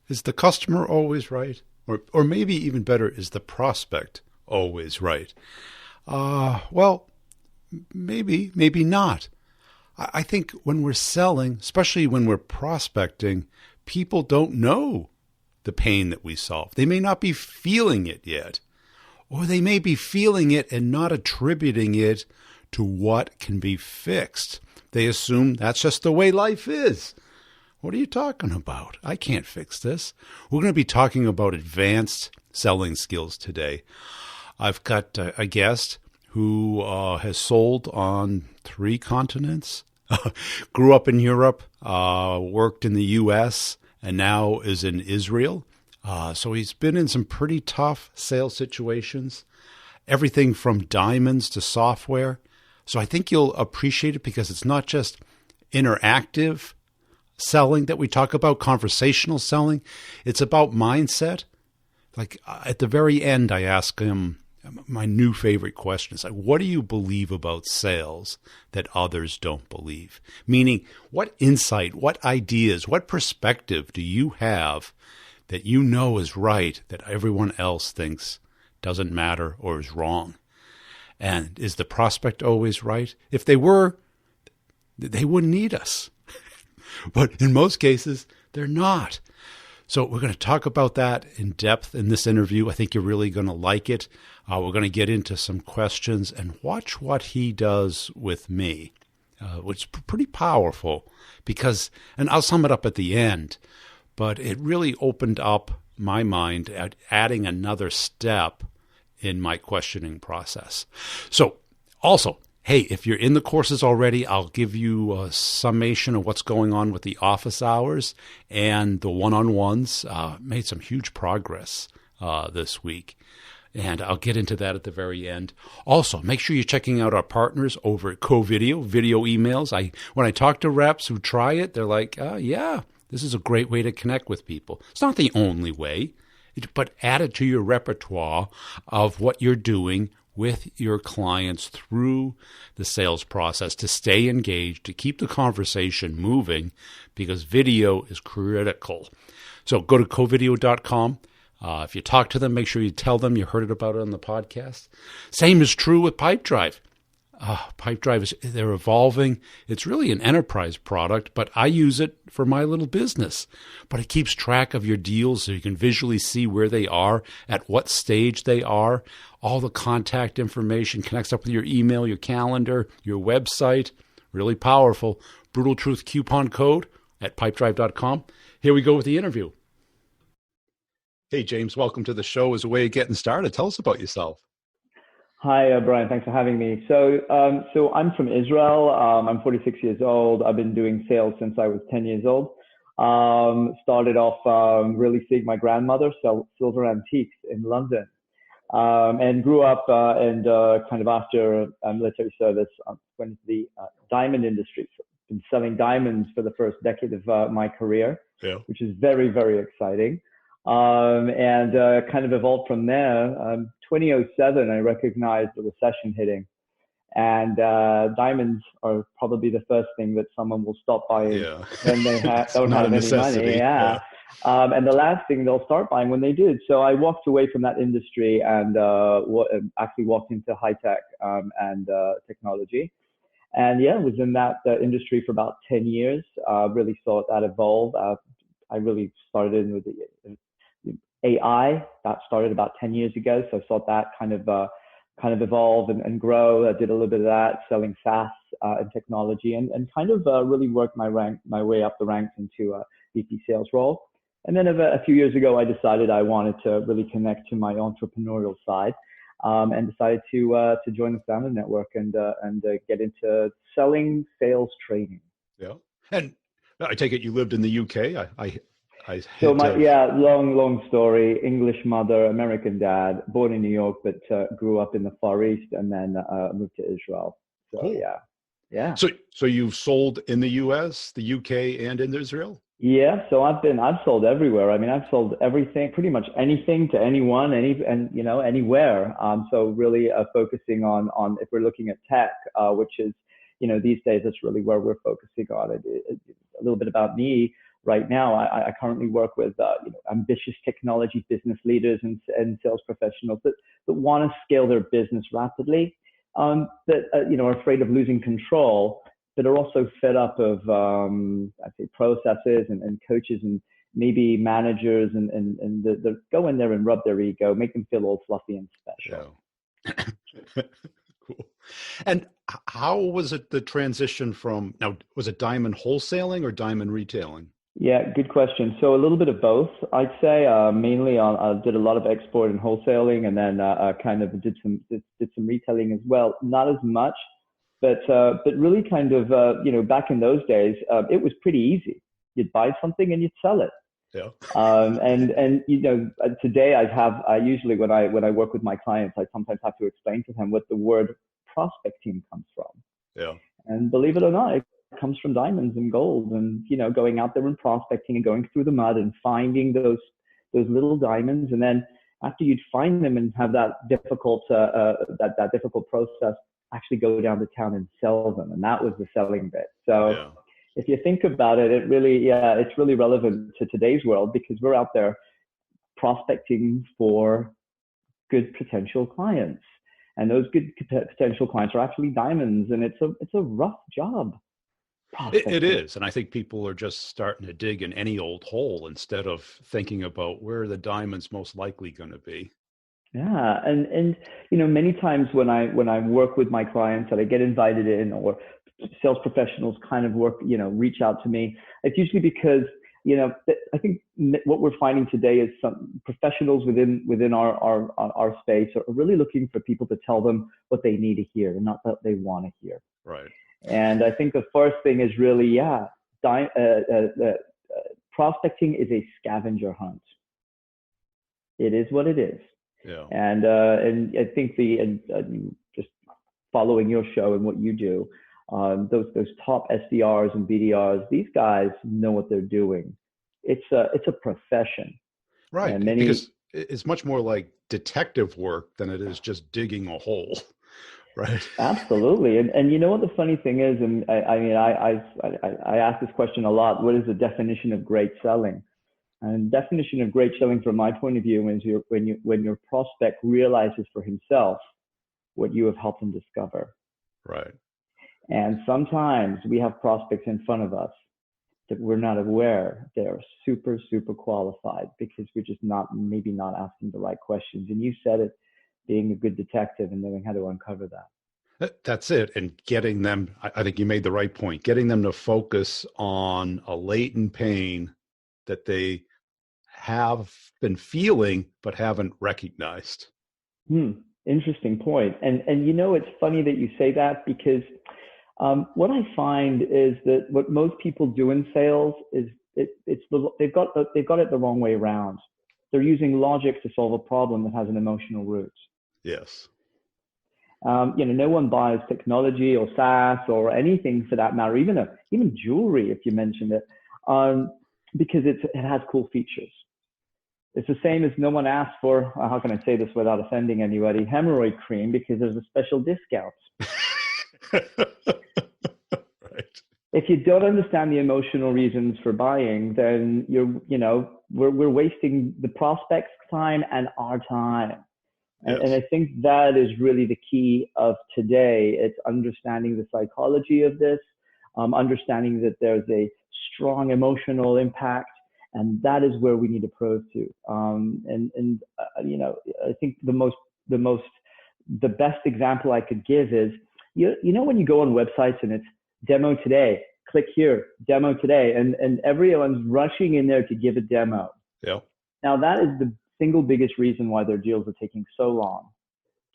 Is the customer always right? Or maybe even better, is the prospect always right? Well, maybe not. I think when we're selling, especially when we're prospecting, people don't know the pain that we solve. They may not be feeling it yet, or they may be feeling it and not attributing it to what can be fixed. They assume that's just the way life is. What are you talking about? I can't fix this. We're going to be talking about advanced selling skills today. I've got a guest who has sold on 3 continents, grew up in Europe, worked in the U.S., and now is in Israel. So he's been in some pretty tough sales situations, everything from diamonds to software. So I think you'll appreciate it because it's not just interactive selling that we talk about, conversational selling. It's about mindset. Like at the very end, I ask him my new favorite question. It's like, what do you believe about sales that others don't believe? Meaning, what insight, what ideas, what perspective do you have that you know is right that everyone else thinks doesn't matter or is wrong? And is the prospect always right? If they were, they wouldn't need us. But in most cases, they're not. So we're going to talk about that in depth in this interview. I think you're really going to like it. We're going to get into some questions and watch what he does with me, which is pretty powerful because, and I'll sum it up at the end, but it really opened up my mind at adding another step in my questioning process. So also, hey, if you're in the courses already, I'll give you a summation of what's going on with the office hours and the one-on-ones. Made some huge progress this week, and I'll get into that at the very end. Also, make sure you're checking out our partners over at Co-Video, video emails. When I talk to reps who try it, they're like, yeah, this is a great way to connect with people. It's not the only way, but add it to your repertoire of what you're doing with your clients through the sales process to stay engaged, to keep the conversation moving, because video is critical. So go to covideo.com. If you talk to them, make sure you tell them you heard about it on the podcast. Same is true with Pipedrive. Pipedrive, they're evolving. It's really an enterprise product, but I use it for my little business. But it keeps track of your deals so you can visually see where they are, at what stage they are. All the contact information connects up with your email, your calendar, your website. Really powerful. Brutal Truth coupon code at pipedrive.com. Here we go with the interview. Hey, James, welcome to the show. As a way of getting started, tell us about yourself. Hi, Brian. Thanks for having me. So I'm from Israel. I'm 46 years old. I've been doing sales since I was 10 years old. Started off really seeing my grandmother sell silver antiques in London, and grew up and kind of after military service went into the diamond industry. So been selling diamonds for the first decade of my career, which is very, very exciting. And kind of evolved from there. 2007, I recognized the recession hitting, and diamonds are probably the first thing that someone will stop buying when they don't have any money. And the last thing they'll start buying when they did. So I walked away from that industry and actually walked into high tech and technology. And was in that industry for about 10 years. Really saw that evolve. I really started in with the AI. That started about 10 years ago. So I saw that kind of evolve and grow. I did a little bit of that, selling SaaS and technology, and kind of really worked my way up the ranks into a VP sales role. And then a few years ago, I decided I wanted to really connect to my entrepreneurial side, and decided to join the Founder Network and get into selling sales training. Yeah, and I take it you lived in the UK. So long story. English mother, American dad, born in New York, but grew up in the Far East, and then moved to Israel. So cool. Yeah. So you've sold in the US, the UK, and in Israel? Yeah. So I've sold everywhere. I mean, I've sold everything, pretty much anything to anyone, anywhere. So really focusing on if we're looking at tech, which is, these days that's really where we're focusing on it. A little bit about me. right now. I currently work with ambitious technology business leaders and sales professionals that want to scale their business rapidly, that are afraid of losing control, that are also fed up of I'd say processes and coaches and maybe managers and that go in there and rub their ego, make them feel all fluffy and special. Yeah. Cool. And how was it the transition from, now, was it diamond wholesaling or diamond retailing? Yeah, good question. So a little bit of both, I'd say. Mainly, I did a lot of export and wholesaling, and then kind of did some retailing as well. Not as much, but really kind of back in those days, it was pretty easy. You'd buy something and you'd sell it. Yeah. And today I usually when I work with my clients, I sometimes have to explain to them what the word prospecting comes from. Yeah. And believe it or not, it comes from diamonds and gold, and going out there and prospecting and going through the mud and finding those little diamonds, and then after you'd find them and have that difficult that difficult process, actually go down to town and sell them, and that was the selling bit. So. Yeah. If you think about it, it's really relevant to today's world, because we're out there prospecting for good potential clients, and those good potential clients are actually diamonds, and it's a rough job. It is, and I think people are just starting to dig in any old hole instead of thinking about where the diamond's most likely going to be. Yeah, and many times when I work with my clients that I get invited in, or sales professionals kind of reach out to me, it's usually because I think what we're finding today is some professionals within our space are really looking for people to tell them what they need to hear and not what they want to hear. Right. And I think the first thing is really prospecting is a scavenger hunt. It is what it is. Yeah. And I think just following your show and what you do, those top SDRs and BDRs, these guys know what they're doing. It's a profession, right? And because it's much more like detective work than it is just digging a hole, right? Absolutely. And you know what the funny thing is, and I ask this question a lot: what is the definition of great selling? And definition of great selling, from my point of view, is when your prospect realizes for himself what you have helped him discover. Right. And sometimes we have prospects in front of us that we're not aware they're super, super qualified, because we're just maybe not asking the right questions. And you said it, being a good detective and knowing how to uncover that. That's it. And getting them, I think you made the right point, getting them to focus on a latent pain that they have been feeling but haven't recognized. Interesting point. And it's funny that you say that, because what I find is that what most people do in sales is they've got it the wrong way around. They're using logic to solve a problem that has an emotional root. Yes. No one buys technology or SaaS or anything for that matter, even jewelry, if you mentioned it, because it has cool features. It's the same as no one asks for, how can I say this without offending anybody, hemorrhoid cream, because there's a special discount. Right. If you don't understand the emotional reasons for buying, then we're wasting the prospect's time and our time. Yes. And I think that is really the key of today. It's understanding the psychology of this, understanding that there's a strong emotional impact, and that is where we need to probe to. I think the best example I could give is, when you go on websites and it's demo today, click here, demo today, and everyone's rushing in there to give a demo. Yeah. Now that is the single biggest reason why their deals are taking so long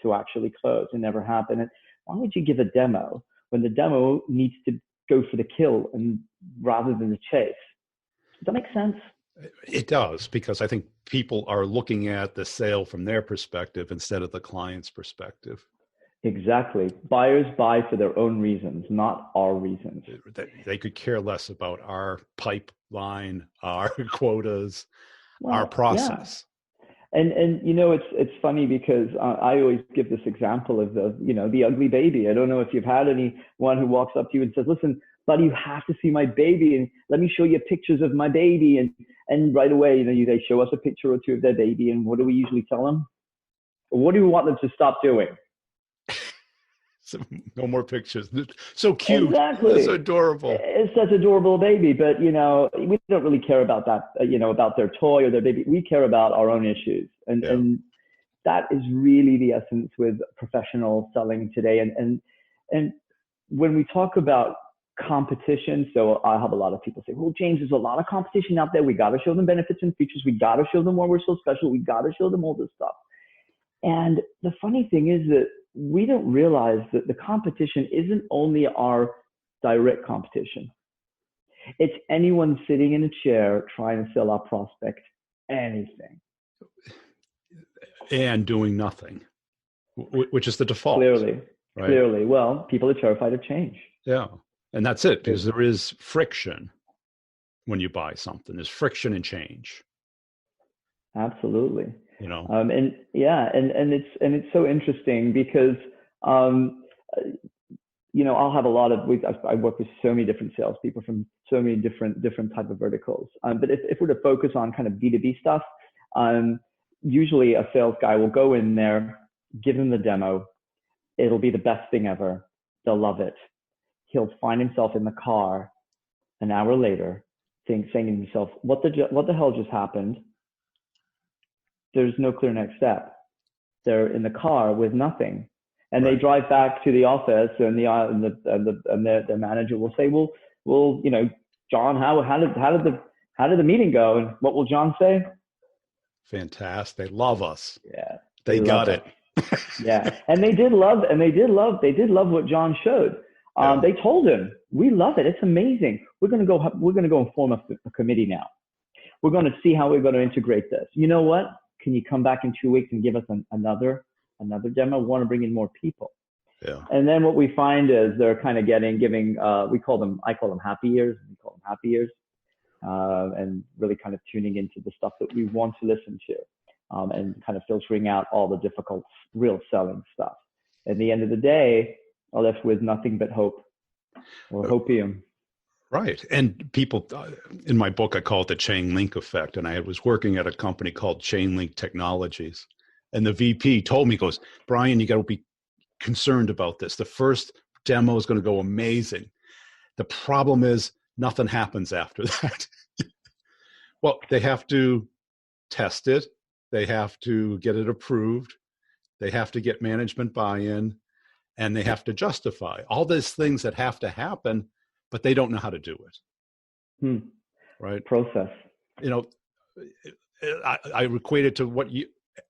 to actually close and never happen. And why would you give a demo when the demo needs to go for the kill and rather than the chase? Does that make sense? It does, because I think people are looking at the sale from their perspective instead of the client's perspective. Exactly. Buyers buy for their own reasons, not our reasons. They could care less about our pipeline, our quotas, our process. Yeah. And it's funny because I always give this example of the ugly baby. I don't know if you've had anyone who walks up to you and says, listen, but you have to see my baby and let me show you pictures of my baby. And right away, you know, they show us a picture or two of their baby. And what do we usually tell them? What do we want them to stop doing? So, no more pictures. So cute. Exactly. That's adorable. It's such adorable baby, but you know, we don't really care about that, you know, about their toy or their baby. We care about our own issues. And that is really the essence with professional selling today. And when we talk about competition, so I have a lot of people say, well, James, there's a lot of competition out there. We got to show them benefits and features. We got to show them why we're so special. We got to show them all this stuff. And the funny thing is that we don't realize that the competition isn't only our direct competition. It's anyone sitting in a chair trying to sell our prospect anything. And doing nothing, which is the default. Clearly. Well, people are terrified of change. Yeah. And that's it, because there is friction when you buy something. There's friction and change. Absolutely. You know, and it's so interesting because, you know, I'll have a lot of, I work with so many different salespeople from so many different type of verticals. But if we're to focus on kind of B2B stuff, usually a sales guy will go in there, give them the demo. It'll be the best thing ever. They'll love it. He'll find himself in the car an hour later saying to himself, what the hell just happened? There's no clear next step. They're in the car with nothing. And They drive back to the office, and the manager will say, well, you know, John, how did the meeting go? And what will John say? Fantastic. They love us. Yeah. They got it. Yeah. And they did love what John showed. They told him, we love it. It's amazing. We're going to go and form a committee now. We're going to see how we're going to integrate this. You know what? Can you come back in 2 weeks and give us another demo? We want to bring in more people. Yeah. And then what we find is they're kind of giving, I call them happy ears. We call them happy ears. And really kind of tuning into the stuff that we want to listen to, and kind of filtering out all the difficult, real selling stuff. At the end of the day, are left with nothing but hope, or hopium. Right. And people, in my book, I call it the chain link effect. And I was working at a company called Chain Link Technologies. And the VP told me, goes, Brian, you got to be concerned about this. The first demo is going to go amazing. The problem is nothing happens after that. Well, they have to test it. They have to get it approved. They have to get management buy-in, and they have to justify all these things that have to happen, but they don't know how to do it. Right. Process. You know, I equate it to what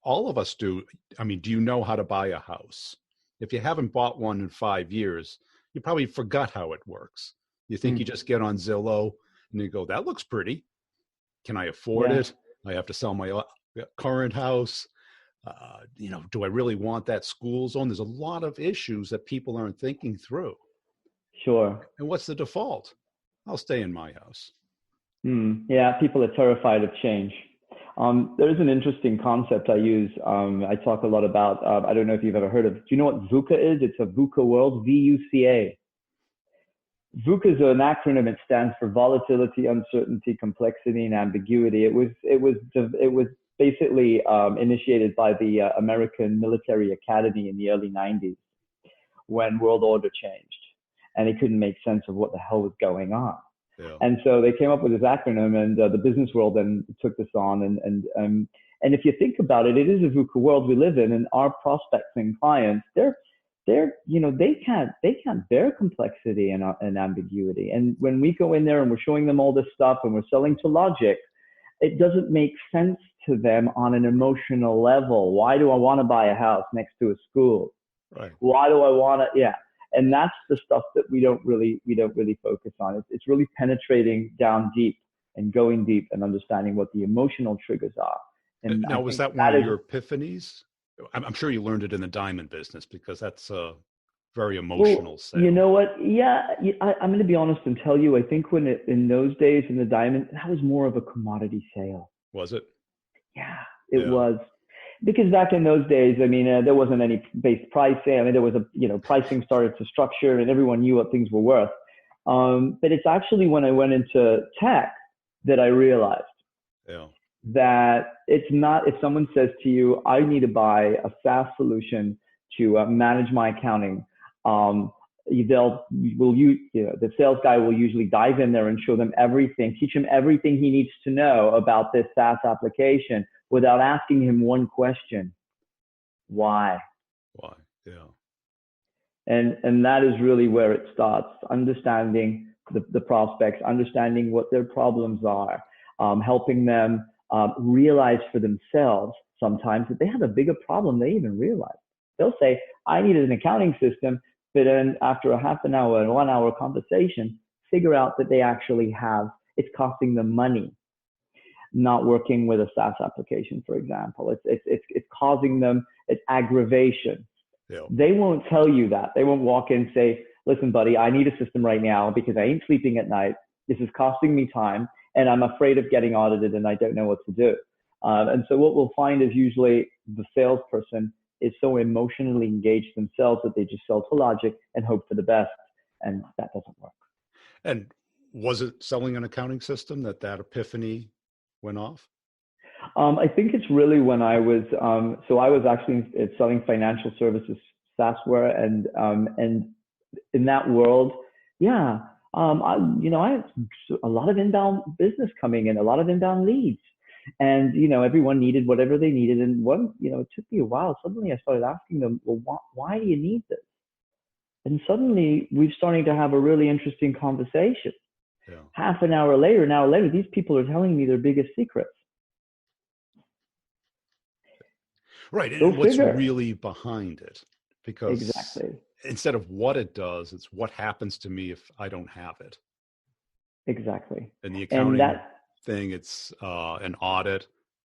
all of us do. I mean, do you know how to buy a house? If you haven't bought one in 5 years, you probably forgot how it works. You think you just get on Zillow and you go, that looks pretty. Can I afford it? I have to sell my current house. You know, do I really want that school zone? There's a lot of issues that people aren't thinking through. Sure. And what's the default? I'll stay in my house. Yeah, people are terrified of change. There's an interesting concept I use. I talk a lot about, I don't know if you've ever heard of, do you know what VUCA is? It's a VUCA world, VUCA. VUCA is an acronym. It stands for volatility, uncertainty, complexity, and ambiguity. It was basically initiated by the American Military Academy in the early 90s when world order changed, and they couldn't make sense of what the hell was going on. Yeah. And so they came up with this acronym, and the business world then took this on. And if you think about it, it is a VUCA world we live in, and our prospects and clients, they can't bear complexity and ambiguity. And when we go in there and we're showing them all this stuff and we're selling to logic, it doesn't make sense to them on an emotional level. Why do I want to buy a house next to a school? Right. Why do I want to? Yeah. And that's the stuff that we don't really focus on. It's really penetrating down deep and going deep and understanding what the emotional triggers are. And now, was that one of your epiphanies? I'm sure you learned it in the diamond business, because that's a very emotional sale. You know what? Yeah, I'm going to be honest and tell you, I think in those days in the diamond, that was more of a commodity sale. Was it? Yeah, it was. Because back in those days, I mean, there wasn't any base pricing. I mean, there was pricing started to structure and everyone knew what things were worth. But it's actually when I went into tech that I realized Yeah. that it's not, if someone says to you, I need to buy a SaaS solution to manage my accounting, the sales guy will usually dive in there and show them everything, teach him everything he needs to know about this SaaS application without asking him one question: why? Why? Yeah. And that is really where it starts, understanding the prospects, understanding what their problems are, helping them realize for themselves sometimes that they have a bigger problem than they even realize. They'll say, I needed an accounting system, but then after a half an hour and 1 hour conversation, figure out that they actually have, it's costing them money not working with a SaaS application, for example. It's causing them, it's aggravation. Yeah. They won't tell you that. They won't walk in and say, listen, buddy, I need a system right now because I ain't sleeping at night. This is costing me time and I'm afraid of getting audited and I don't know what to do. And so what we'll find is usually the salesperson is so emotionally engaged themselves that they just sell to logic and hope for the best. And that doesn't work. And was it selling an accounting system that epiphany went off? I think it's really when I was, so I was actually selling financial services software, and in that world, yeah, I had a lot of inbound business coming in, a lot of inbound leads, and everyone needed whatever they needed, and it took me a while. Suddenly, I started asking them, well, why do you need this? And suddenly, we're starting to have a really interesting conversation. Yeah. Half an hour later, these people are telling me their biggest secrets. Right. And what's really behind it? Because exactly. Instead of what it does, it's what happens to me if I don't have it. Exactly. And the accounting thing, it's an audit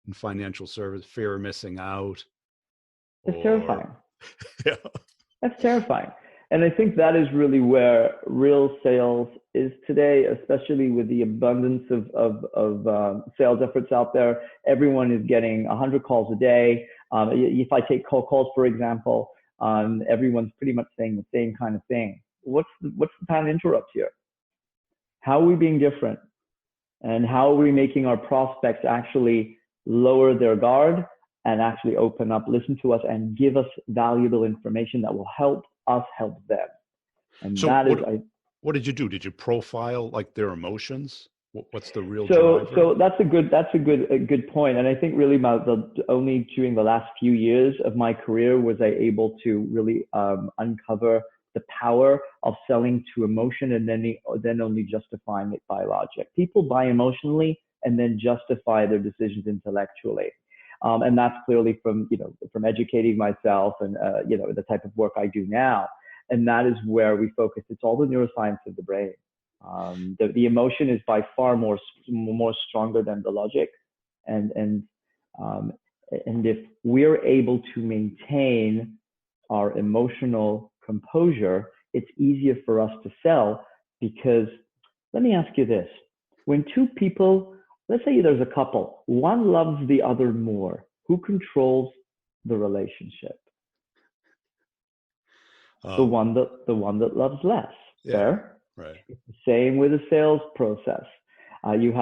and financial service, fear of missing out. It's terrifying. Yeah. That's terrifying. And I think that is really where real sales is today, especially with the abundance of sales efforts out there. Everyone is getting 100 calls a day. If I take cold calls, for example, everyone's pretty much saying the same kind of thing. What's the pattern interrupt here? How are we being different? And how are we making our prospects actually lower their guard and actually open up, listen to us, and give us valuable information that will help us help them? And so what did you do? Did you profile like their emotions? What's the real driver? So that's a good point. And I think really only during the last few years of my career was I able to really uncover the power of selling to emotion and then only justifying it by logic. People buy emotionally and then justify their decisions intellectually. And that's clearly from educating myself and the type of work I do now. And that is where we focus. It's all the neuroscience of the brain. The emotion is by far more stronger than the logic, and if we're able to maintain our emotional composure, it's easier for us to sell. Because let me ask you this: when two people, let's say there's a couple, one loves the other more, who controls the relationship? The one that loves less. Yeah. Fair? Right. It's the same with the sales process. If you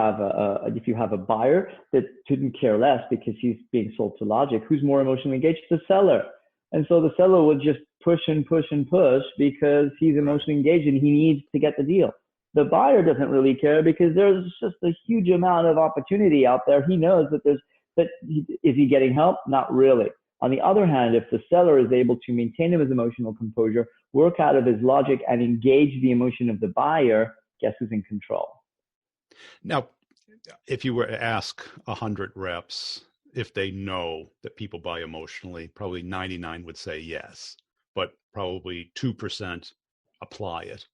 have a buyer that couldn't care less because he's being sold to logic, who's more emotionally engaged? The seller. And so the seller will just push and push and push because he's emotionally engaged and he needs to get the deal. The buyer doesn't really care because there's just a huge amount of opportunity out there. He knows is he getting help? Not really. On the other hand, if the seller is able to maintain his emotional composure, work out of his logic, and engage the emotion of the buyer, guess who's in control? Now, if you were to ask 100 reps if they know that people buy emotionally, probably 99 would say yes, but probably 2% apply it.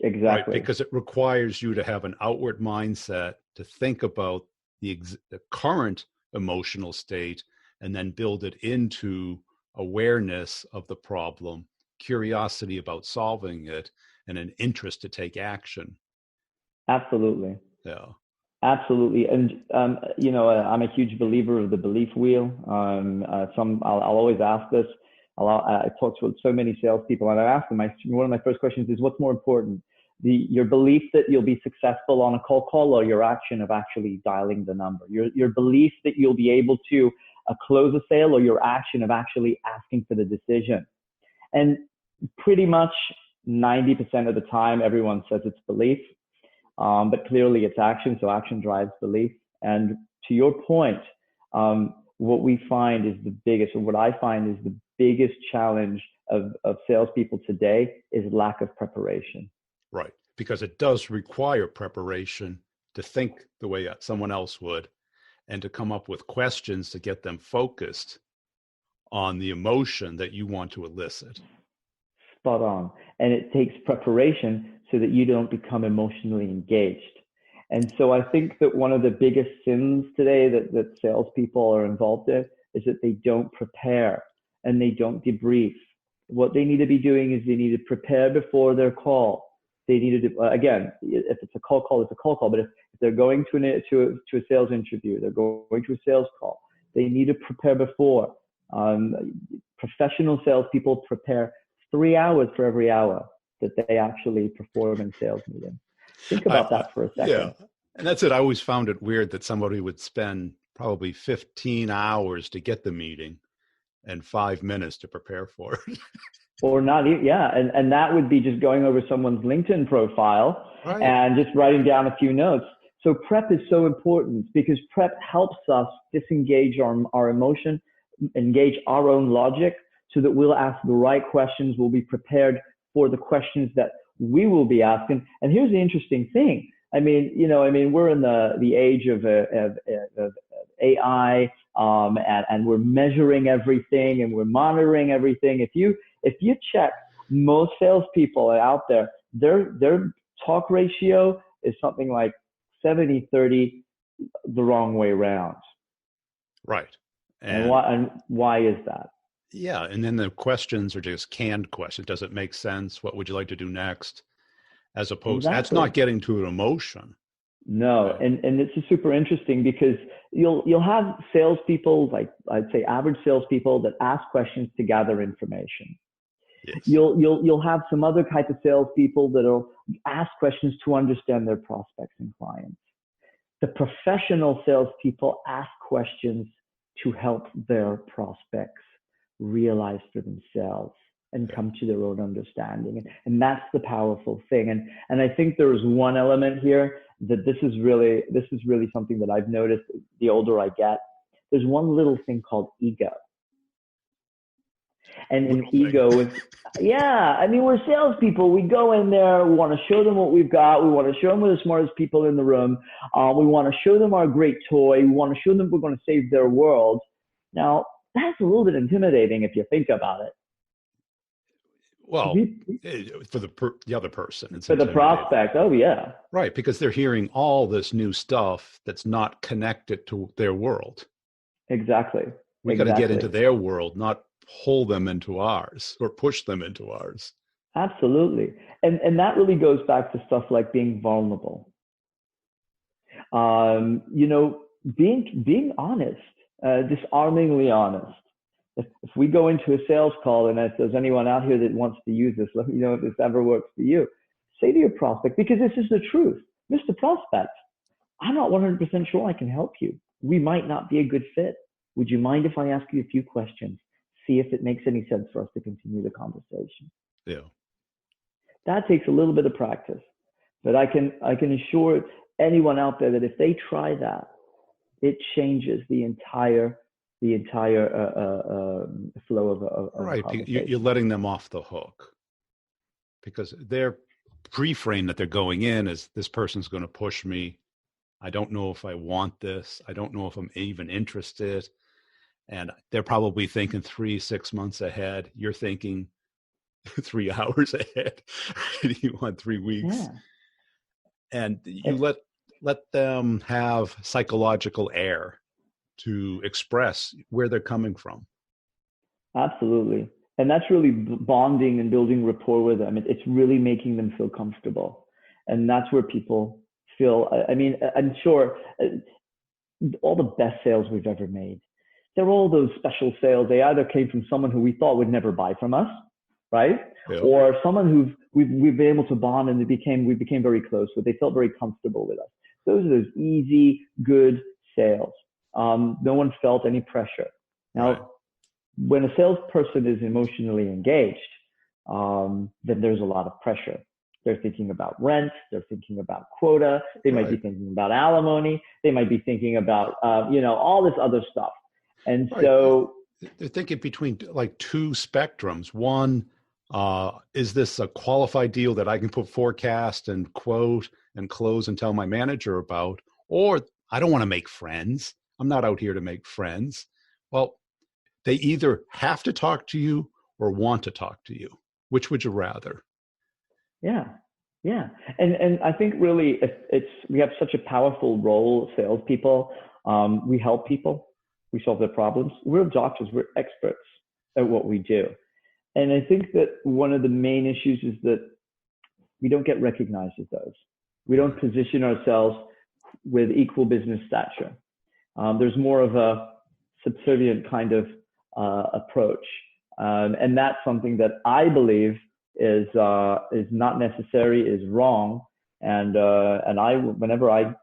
Exactly. Right? Because it requires you to have an outward mindset to think about the current emotional state and then build it into awareness of the problem, curiosity about solving it, and an interest to take action. Absolutely. Yeah. Absolutely. And, I'm a huge believer of the belief wheel. I'll always ask this. I talk to so many salespeople, and I ask them, one of my first questions is, what's more important? Your belief that you'll be successful on a cold call, or your action of actually dialing the number? Your belief that you'll be able to close a sale, or your action of actually asking for the decision? And pretty much 90% of the time, everyone says it's belief, but clearly it's action. So action drives belief. And to your point, what we find is the biggest, or what I find is the biggest challenge of salespeople today is lack of preparation. Right. Because it does require preparation to think the way someone else would, and to come up with questions to get them focused on the emotion that you want to elicit. Spot on. And it takes preparation so that you don't become emotionally engaged. And so I think that one of the biggest sins today that salespeople are involved in is that they don't prepare and they don't debrief. What they need to be doing is they need to prepare before their call. They need to, again, if it's a cold call, it's a cold call. But if they're going to a sales interview, they're going to a sales call, they need to prepare before. Professional salespeople prepare 3 hours for every hour that they actually perform in sales meetings. Think about that for a second. Yeah. And that's it. I always found it weird that somebody would spend probably 15 hours to get the meeting and 5 minutes to prepare for it. Or not even, yeah. And that would be just going over someone's LinkedIn profile, right, and just writing down a few notes. So prep is so important because prep helps us disengage our emotion, engage our own logic, so that we'll ask the right questions. We'll be prepared for the questions that we will be asking. And here's the interesting thing. We're in the age of AI, and we're measuring everything and we're monitoring everything. If you check most salespeople out there, their talk ratio is something like 70-30, the wrong way around. Right. And why is that? Yeah. And then the questions are just canned questions. Does it make sense? What would you like to do next? As opposed, that's not getting to an emotion. No. And it's super interesting because you'll have salespeople, like I'd say average salespeople, that ask questions to gather information. Yes. You'll have some other type of salespeople that'll ask questions to understand their prospects and clients. The professional salespeople ask questions to help their prospects realize for themselves and come to their own understanding. And that's the powerful thing. And I think there's one element here that this is really something that I've noticed the older I get. There's one little thing called ego. And an ego is, we're salespeople. We go in there, we want to show them what we've got. We want to show them we're the smartest people in the room. We want to show them our great toy. We want to show them we're going to save their world. Now, that's a little bit intimidating if you think about it. Well, for the other person. For the prospect, oh yeah. Right, because they're hearing all this new stuff that's not connected to their world. Exactly. We got to get into their world, not pull them into ours or push them into ours. Absolutely. And that really goes back to stuff like being vulnerable. Being honest, disarmingly honest. If we go into a sales call, and if there's anyone out here that wants to use this, let me know if this ever works for you. Say to your prospect, because this is the truth. Mr. Prospect, I'm not 100% sure I can help you. We might not be a good fit. Would you mind if I ask you a few questions? See if it makes any sense for us to continue the conversation. Yeah. That takes a little bit of practice, but I can assure anyone out there that if they try that, it changes the entire flow of right. You're letting them off the hook because their pre-frame that they're going in is, this person's going to push me. I don't know if I want this. I don't know if I'm even interested. And they're probably thinking 3-6 months ahead. You're thinking 3 hours ahead. You want 3 weeks. Yeah. And you let them have psychological air to express where they're coming from. Absolutely. And that's really bonding and building rapport with them. It's really making them feel comfortable. And that's where people feel, I'm sure all the best sales we've ever made, they're all those special sales. They either came from someone who we thought would never buy from us, right? Yeah. Or someone who we've been able to bond and we became very close with. They felt very comfortable with us. Those are those easy, good sales. No one felt any pressure. Now, Right. when a salesperson is emotionally engaged, then there's a lot of pressure. They're thinking about rent. They're thinking about quota. They might be Right. thinking about alimony. They might be thinking about, all this other stuff. And Right. so, They're thinking between like two spectrums. One, is this a qualified deal that I can put forecast and quote and close and tell my manager about? Or I don't want to make friends. I'm not out here to make friends. Well, they either have to talk to you or want to talk to you. Which would you rather? yeah, yeah. And I think really we have such a powerful role, salespeople. We help people. We solve their problems. We're doctors. We're experts at what we do. And I think that one of the main issues is that we don't get recognized as those. We don't position ourselves with equal business stature. There's more of a subservient kind of approach. And that's something that I believe is not necessary, is wrong. And whenever I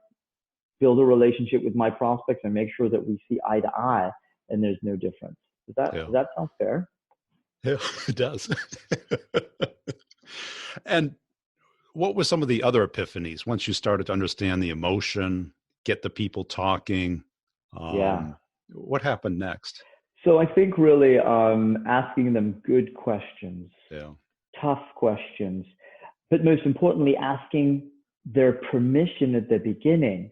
build a relationship with my prospects and make sure that we see eye to eye, and there's no difference. Does that sound fair? Yeah, it does. And what were some of the other epiphanies once you started to understand the emotion, get the people talking? Yeah. What happened next? So I think really asking them good questions, Yeah. tough questions, but most importantly, asking their permission at the beginning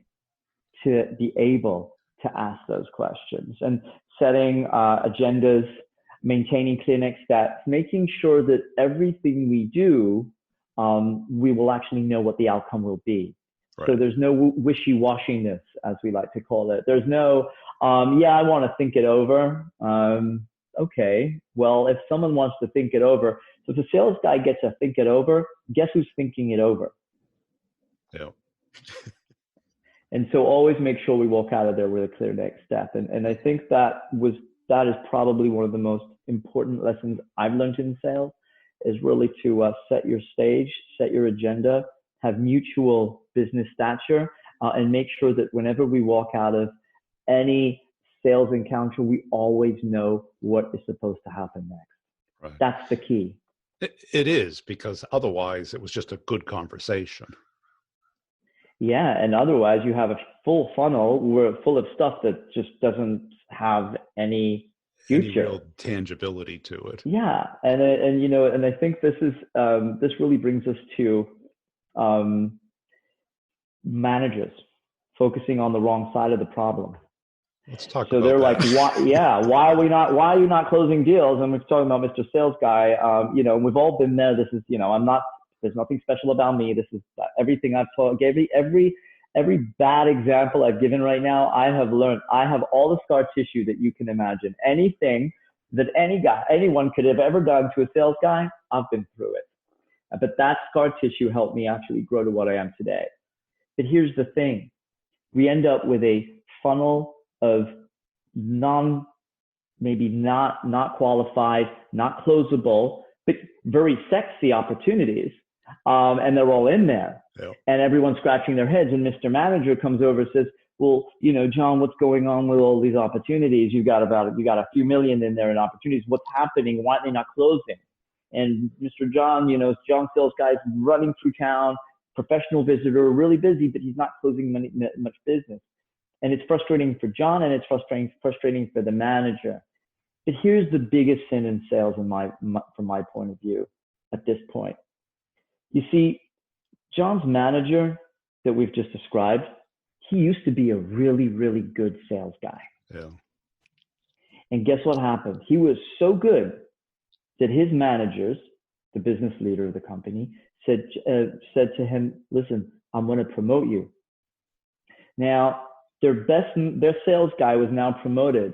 to be able to ask those questions, and setting agendas, maintaining clear next steps, making sure that everything we do, we will actually know what the outcome will be. Right. So there's no wishy-washiness, as we like to call it. There's no, I want to think it over. Okay, well, if someone wants to think it over, so if a sales guy gets to think it over, guess who's thinking it over? Yeah. And so always make sure we walk out of there with a clear next step. And I think that is probably one of the most important lessons I've learned in sales, is really to set your stage, set your agenda, have mutual business stature, and make sure that whenever we walk out of any sales encounter, we always know what is supposed to happen next. Right. That's the key. It is, because otherwise it was just a good conversation. Yeah, and otherwise you have a full funnel full of stuff that just doesn't have any future, any real tangibility to it. Yeah, and I think this really brings us to managers focusing on the wrong side of the problem. Let's talk so about they're that. like, why are you not closing deals? And we're talking about Mr. Sales Guy. We've all been there. This is, there's nothing special about me. This is everything I've taught. Every bad example I've given right now, I have learned. I have all the scar tissue that you can imagine. Anything that anyone could have ever done to a sales guy, I've been through it. But that scar tissue helped me actually grow to what I am today. But here's the thing. We end up with a funnel of maybe not qualified, not closable, but very sexy opportunities. And they're all in there. Yeah. And everyone's scratching their heads. And Mr. Manager comes over and says, well, John, what's going on with all these opportunities? You got a few million in there in opportunities. What's happening? Why are they not closing? And Mr. John, John sales guy's running through town, professional visitor, really busy, but he's not closing much business. And it's frustrating for John, and it's frustrating for the manager. But here's the biggest sin in sales from my point of view at this point. You see, John's manager that we've just described, he used to be a really, really good sales guy. Yeah. And guess what happened? He was so good that his managers, the business leader of the company, said to him, listen, I'm going to promote you. Now, their sales guy was now promoted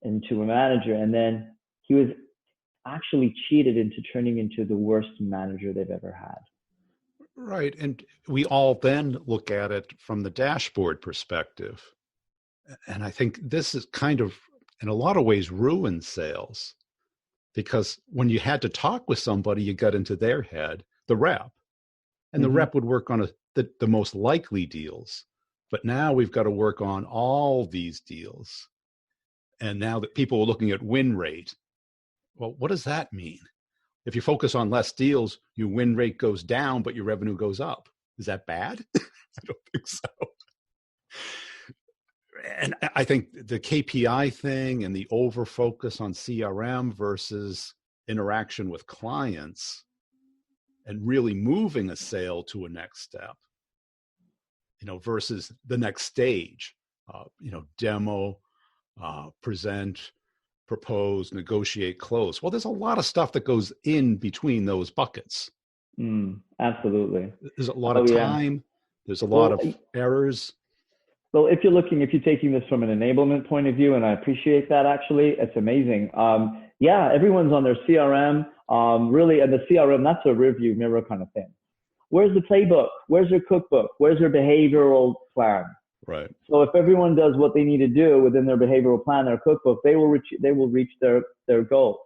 into a manager, and then he was actually cheated into turning into the worst manager they've ever had. Right. And we all then look at it from the dashboard perspective. And I think this is kind of in a lot of ways ruined sales, because when you had to talk with somebody, you got into their head, the rep, and the rep would work on the most likely deals. But now we've got to work on all these deals. And now that people are looking at win rate, well, what does that mean? If you focus on less deals, your win rate goes down, but your revenue goes up. Is that bad? I don't think so. And I think the KPI thing and the over focus on CRM versus interaction with clients and really moving a sale to a next step, versus the next stage, demo, present, propose, negotiate, close. Well, there's a lot of stuff that goes in between those buckets. Absolutely. There's a lot of time. Yeah. There's a lot of errors. Well, if you're taking this from an enablement point of view, and I appreciate that, actually, it's amazing. Everyone's on their CRM, really, and the CRM, that's a rearview mirror kind of thing. Where's the playbook? Where's their cookbook? Where's their behavioral plan? Right. So if everyone does what they need to do within their behavioral plan, their cookbook, they will reach their goals.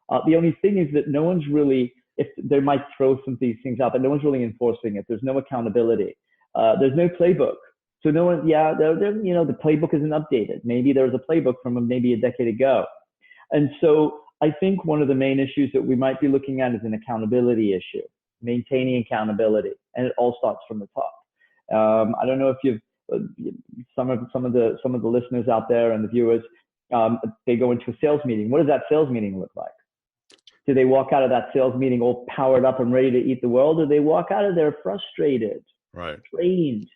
The only thing is that no one's really, if they might throw some of these things out, but no one's really enforcing it. There's no accountability. There's no playbook. So no one, the playbook isn't updated. Maybe there was a playbook from maybe a decade ago. And so I think one of the main issues that we might be looking at is an accountability issue, maintaining accountability. And it all starts from the top. I don't know if you've, some of the listeners out there and the viewers, they go into a sales meeting. What does that sales meeting look like? Do they walk out of that sales meeting all powered up and ready to eat the world, or they walk out of there frustrated, drained?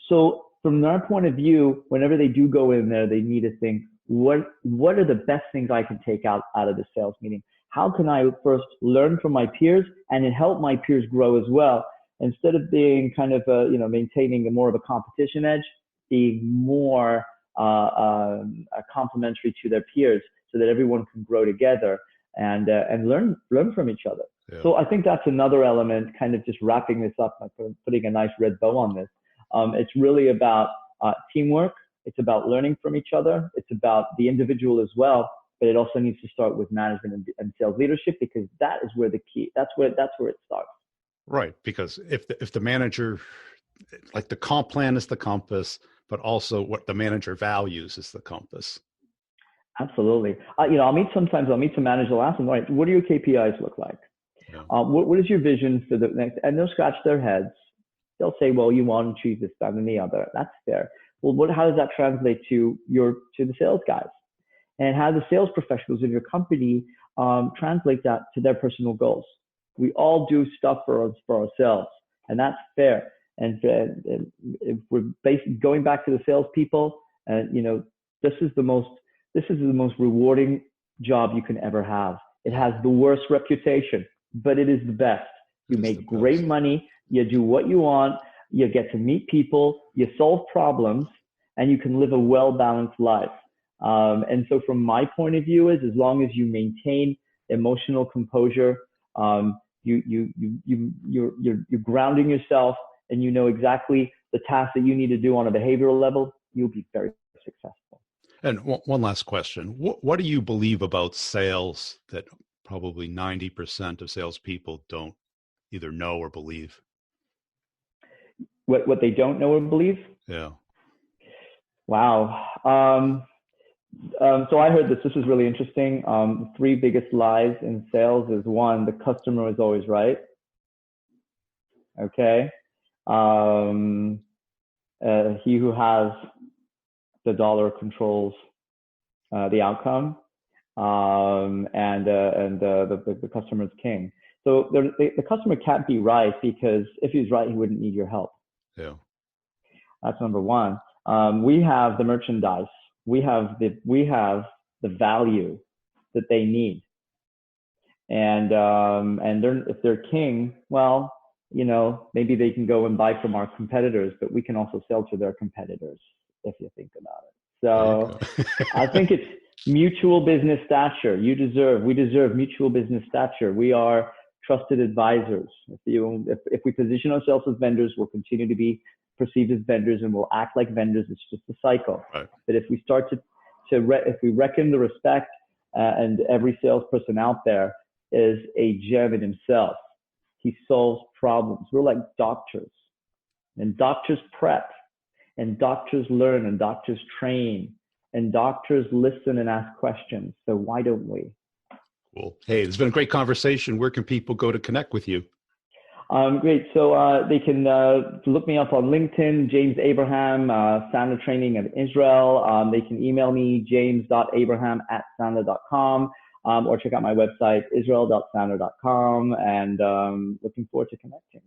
So from their point of view, whenever they do go in there, they need to think, what are the best things I can take out of the sales meeting? How can I first learn from my peers and help my peers grow as well? Instead of being kind of, maintaining more of a competition edge, being more complementary to their peers so that everyone can grow together and learn from each other. Yeah. So I think that's another element, kind of just wrapping this up by putting a nice red bow on this. It's really about teamwork. It's about learning from each other. It's about the individual as well, but it also needs to start with management and sales leadership, because that is where the key. That's where it starts. Right, because if the manager, like the comp plan is the compass, but also what the manager values is the compass. Absolutely. I'll meet some managers. I'll ask them, all right, what do your KPIs look like? Yeah. What is your vision for the next? And they'll scratch their heads. They'll say, well, you want to achieve this, that, and the other. That's fair. Well, how does that translate to the sales guys? And how do the sales professionals in your company translate that to their personal goals? We all do stuff for ourselves, and that's fair. And if we're going back to the salespeople, this is the most rewarding job you can ever have. It has the worst reputation, but it is the best. You make great money. You do what you want. You get to meet people. You solve problems, and you can live a well-balanced life. And so, from my point of view, as long as you maintain emotional composure, you're grounding yourself, and you know exactly the tasks that you need to do on a behavioral level, you'll be very successful. And one last question. What do you believe about sales that probably 90% of salespeople don't either know or believe? What they don't know or believe? Yeah. Wow. So I heard this. This is really interesting. The 3 biggest lies in sales is 1, the customer is always right. Okay. He who has the dollar controls the outcome, and the customer is king. So the customer can't be right, because if he was right, he wouldn't need your help. Yeah. That's number 1. We have the merchandise. We have the value that they need. And if they're king, well, maybe they can go and buy from our competitors, but we can also sell to their competitors, if you think about it. So I think it's mutual business stature. We deserve mutual business stature. We are trusted advisors. If we position ourselves as vendors, we'll continue to be perceived as vendors, and we'll act like vendors. It's just a cycle. Right. But if we start to if we reckon the respect, and every salesperson out there is a gem in himself. He solves problems. We're like doctors, and doctors prep, and doctors learn, and doctors train, and doctors listen and ask questions. So why don't we? Cool. Hey, it's been a great conversation. Where can people go to connect with you? Great. So they can look me up on LinkedIn, James Abraham, Sandler Training in Israel. They can email me, james.abraham@sandler.com, or check out my website, israel.sandler.com, and looking forward to connecting.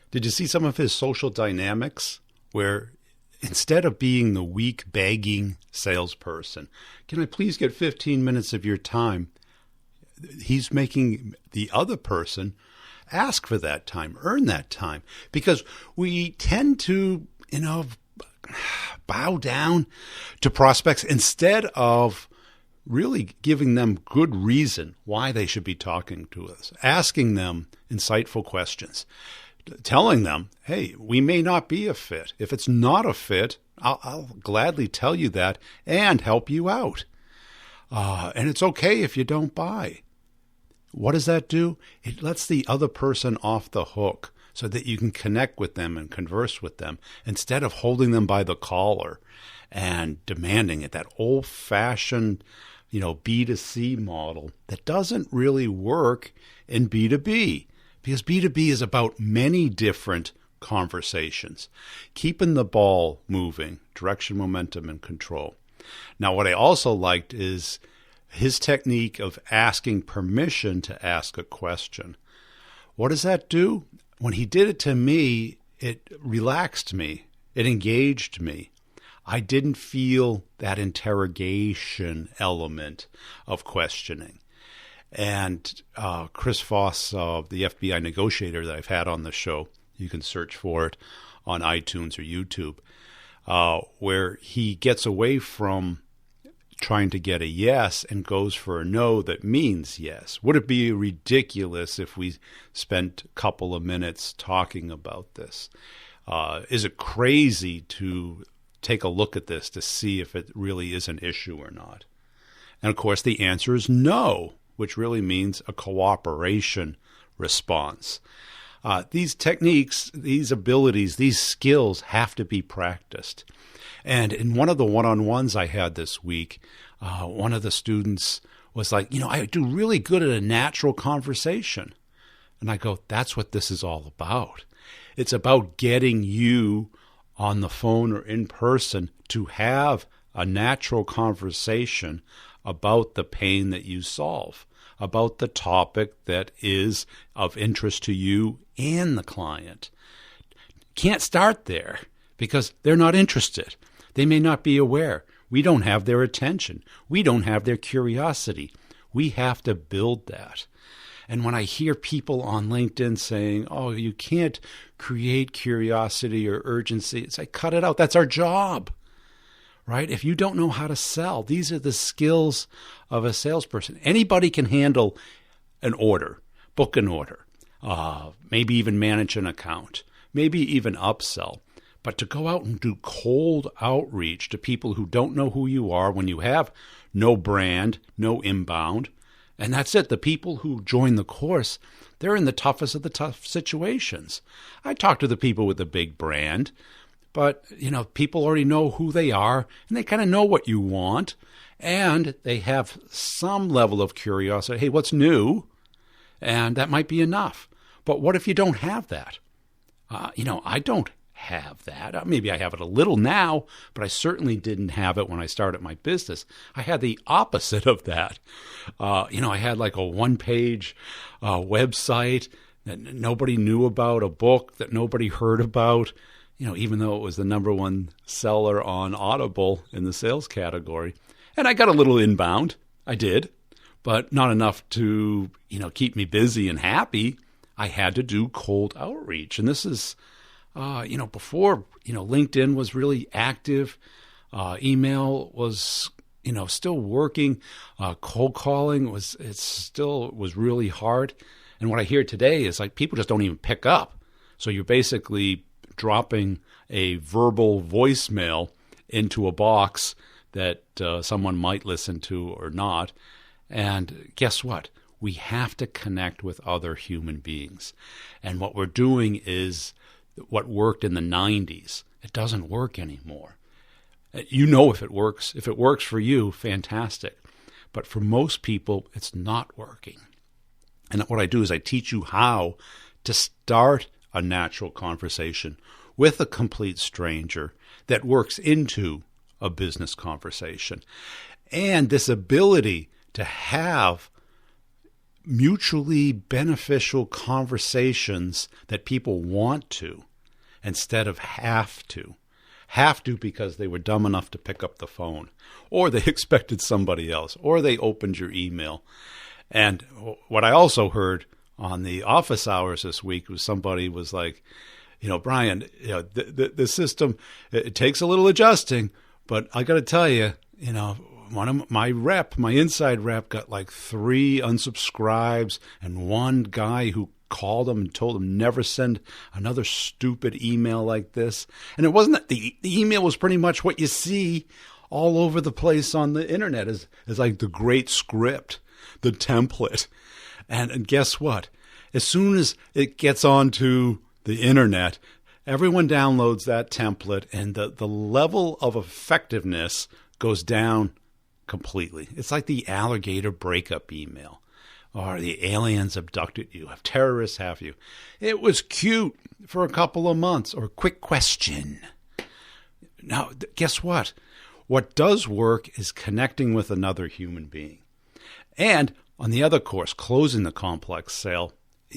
Did you see some of his social dynamics where instead of being the weak, begging salesperson, can I please get 15 minutes of your time? He's making the other person ask for that time, earn that time, because we tend to, bow down to prospects instead of really giving them good reason why they should be talking to us, asking them insightful questions, telling them, hey, we may not be a fit. If it's not a fit, I'll gladly tell you that and help you out. And it's okay if you don't buy. What does that do? It lets the other person off the hook so that you can connect with them and converse with them instead of holding them by the collar and demanding it. That old-fashioned, B2C model that doesn't really work in B2B, because B2B is about many different conversations, keeping the ball moving, direction, momentum, and control. Now, what I also liked is his technique of asking permission to ask a question. What does that do? When he did it to me, it relaxed me. It engaged me. I didn't feel that interrogation element of questioning. And Chris Voss, the FBI negotiator that I've had on the show, you can search for it on iTunes or YouTube, where he gets away from trying to get a yes and goes for a no that means yes. Would it be ridiculous if we spent a couple of minutes talking about this? Is it crazy to take a look at this to see if it really is an issue or not? And of course, the answer is no, which really means a cooperation response. These techniques, these abilities, these skills have to be practiced. And in one of the one-on-ones I had this week, one of the students was like, I do really good at a natural conversation. And I go, that's what this is all about. It's about getting you on the phone or in person to have a natural conversation about the pain that you solve, about the topic that is of interest to you and the client. Can't start there because they're not interested. They may not be aware. We don't have their attention. We don't have their curiosity. We have to build that. And when I hear people on LinkedIn saying, oh, you can't create curiosity or urgency, it's like, cut it out. That's our job, right? If you don't know how to sell, these are the skills of a salesperson. Anybody can handle an order, book an order, maybe even manage an account, maybe even upsell. But to go out and do cold outreach to people who don't know who you are when you have no brand, no inbound, and that's it. The people who join the course, they're in the toughest of the tough situations. I talk to the people with the big brand, but people already know who they are, and they kind of know what you want, and they have some level of curiosity. Hey, what's new? And that might be enough. But what if you don't have that? I don't have that. Maybe I have it a little now, but I certainly didn't have it when I started my business. I had the opposite of that. I had like a one-page website that nobody knew about, a book that nobody heard about, even though it was the number one seller on Audible in the sales category. And I got a little inbound. I did, but not enough to, keep me busy and happy. I had to do cold outreach. And this is before, LinkedIn was really active, email was, still working, cold calling was really hard. And what I hear today is like people just don't even pick up. So you're basically dropping a verbal voicemail into a box that someone might listen to or not. And guess what? We have to connect with other human beings. And what we're doing is what worked in the 90s. It doesn't work anymore. You know if it works. If it works for you, fantastic. But for most people, it's not working. And what I do is I teach you how to start a natural conversation with a complete stranger that works into a business conversation. And this ability to have mutually beneficial conversations that people want to instead of have to. Have to because they were dumb enough to pick up the phone, or they expected somebody else, or they opened your email. And what I also heard on the office hours this week was somebody was like, Brian, the system, it takes a little adjusting, but I got to tell you, one of my inside rep got like 3 unsubscribes, and one guy who called him and told him never send another stupid email like this. And it wasn't that the email was pretty much what you see all over the place on the internet is like the great script, the template. And guess what? As soon as it gets onto the internet, everyone downloads that template, and the level of effectiveness goes down completely. It's like the alligator breakup email, or the aliens abducted you, have terrorists have you. It was cute for a couple of months, or quick question. Now, guess what? What does work is connecting with another human being. And on the other course, closing the complex sale,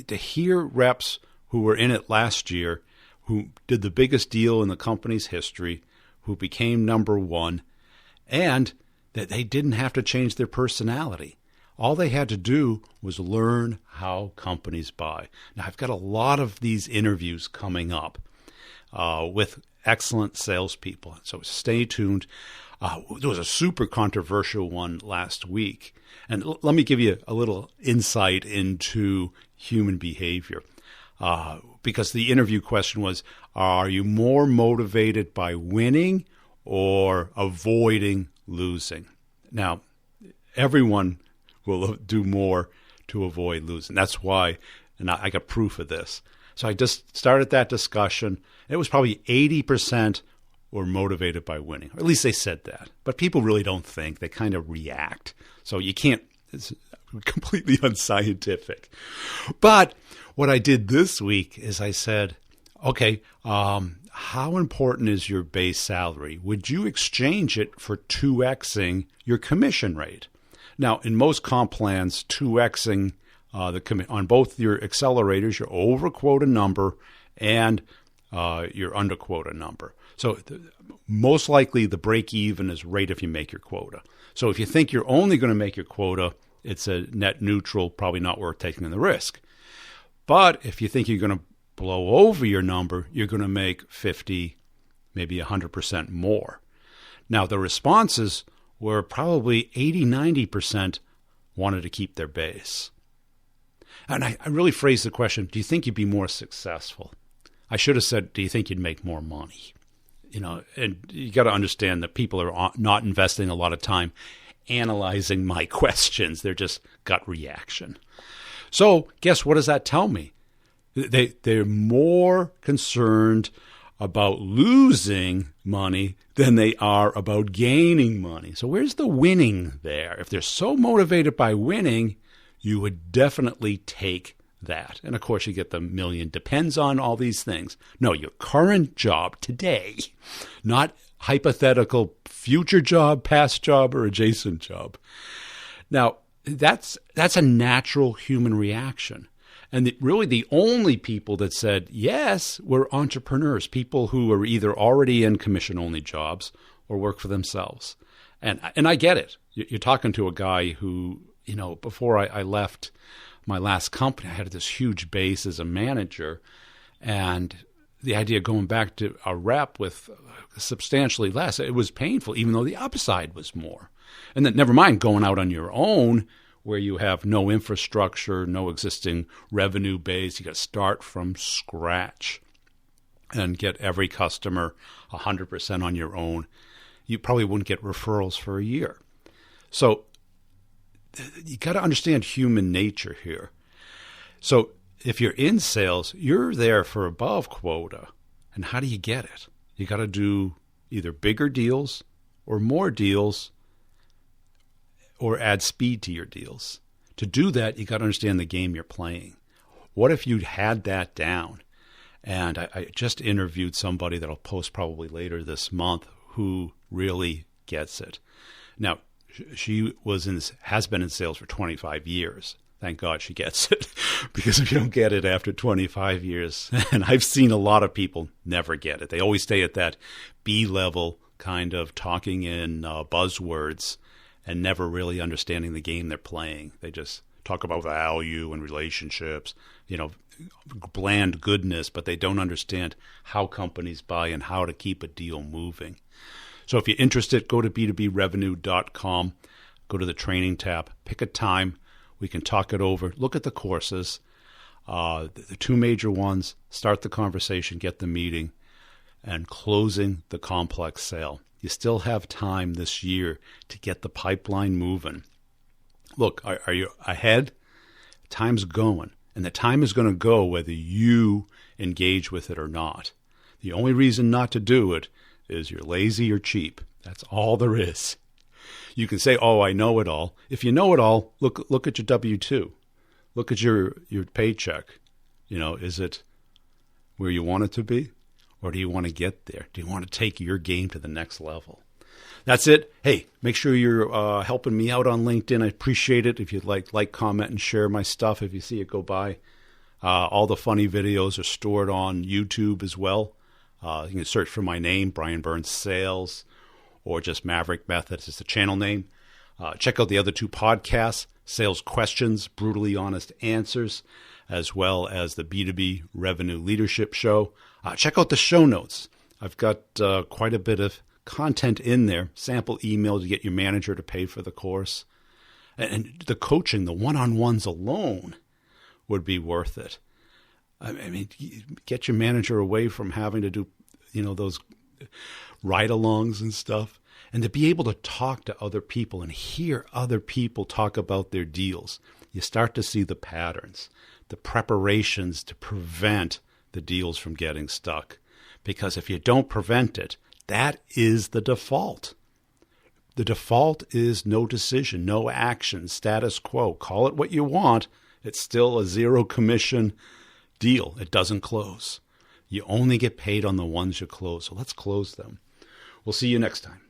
to hear reps who were in it last year, who did the biggest deal in the company's history, who became number one, and that they didn't have to change their personality. All they had to do was learn how companies buy. Now, I've got a lot of these interviews coming up with excellent salespeople, so stay tuned. There was a super controversial one last week. And let me give you a little insight into human behavior. Because the interview question was, are you more motivated by winning or avoiding losing? Now, everyone will do more to avoid losing. That's why, and I got proof of this. So I just started that discussion. It was probably 80% were motivated by winning, or at least they said that. But people really don't think. They kind of react. So you can't, it's completely unscientific. But what I did this week is I said, okay, how important is your base salary? Would you exchange it for 2xing your commission rate? Now, in most comp plans, 2xing on both your accelerators, your over quota number and your under quota number. So most likely the break even is right if you make your quota. So if you think you're only going to make your quota, it's a net neutral, probably not worth taking the risk. But if you think you're going to blow over your number, you're going to make 50, maybe 100% more. Now, the responses were probably 80, 90% wanted to keep their base. And I really phrased the question, do you think you'd be more successful? I should have said, do you think you'd make more money? And you got to understand that people are not investing a lot of time analyzing my questions. They're just gut reaction. So guess what does that tell me? They're more concerned about losing money than they are about gaining money. So where's the winning there? If they're so motivated by winning, you would definitely take that. And of course, you get the million depends on all these things. No, your current job today, not hypothetical future job, past job, or adjacent job. Now, that's a natural human reaction. And really the only people that said yes were entrepreneurs, people who were either already in commission-only jobs or work for themselves. And I get it. You're talking to a guy who, before I left my last company, I had this huge base as a manager. And the idea of going back to a rep with substantially less, it was painful, even though the upside was more. And then never mind going out on your own, where you have no infrastructure, no existing revenue base. You got to start from scratch and get every customer 100% on your own. you probably wouldn't get referrals for a year. So you got to understand human nature here. So if you're in sales, you're there for above quota. And how do you get it? You got to do either bigger deals or more deals or add speed to your deals. To do that, you got to understand the game you're playing. What if you had that down? And I just interviewed somebody that I'll post probably later this month who really gets it. Now, she has been in sales for 25 years. Thank God she gets it, because if you don't get it after 25 years, and I've seen a lot of people never get it. They always stay at that B-level kind of talking in buzzwords and never really understanding the game they're playing. They just talk about value and relationships, bland goodness, but they don't understand how companies buy and how to keep a deal moving. So if you're interested, go to b2brevenue.com, go to the training tab, pick a time. We can talk it over, look at the courses, the two major ones, start the conversation, get the meeting, and closing the complex sale. You still have time this year to get the pipeline moving. Look, are you ahead? Time's going, and the time is going to go whether you engage with it or not. The only reason not to do it is you're lazy or cheap. That's all there is. You can say, oh, I know it all. If you know it all, look at your W-2. Look at your paycheck. Is it where you want it to be? Or do you want to get there? Do you want to take your game to the next level? That's it. Hey, make sure you're helping me out on LinkedIn. I appreciate it. If you'd like, comment, and share my stuff if you see it go by. All the funny videos are stored on YouTube as well. You can search for my name, Brian Burns Sales, or just Maverick Methods is the channel name. Check out the other two podcasts, Sales Questions, Brutally Honest Answers, as well as the B2B Revenue Leadership Show. Check out the show notes. I've got quite a bit of content in there, sample email to get your manager to pay for the course. And the coaching, the one-on-ones alone would be worth it. I mean, get your manager away from having to do, those ride-alongs and stuff, and to be able to talk to other people and hear other people talk about their deals. You start to see the patterns, the preparations to prevent the deals from getting stuck. Because if you don't prevent it, that is the default. The default is no decision, no action, status quo. Call it what you want. It's still a zero commission deal. It doesn't close. You only get paid on the ones you close. So let's close them. We'll see you next time.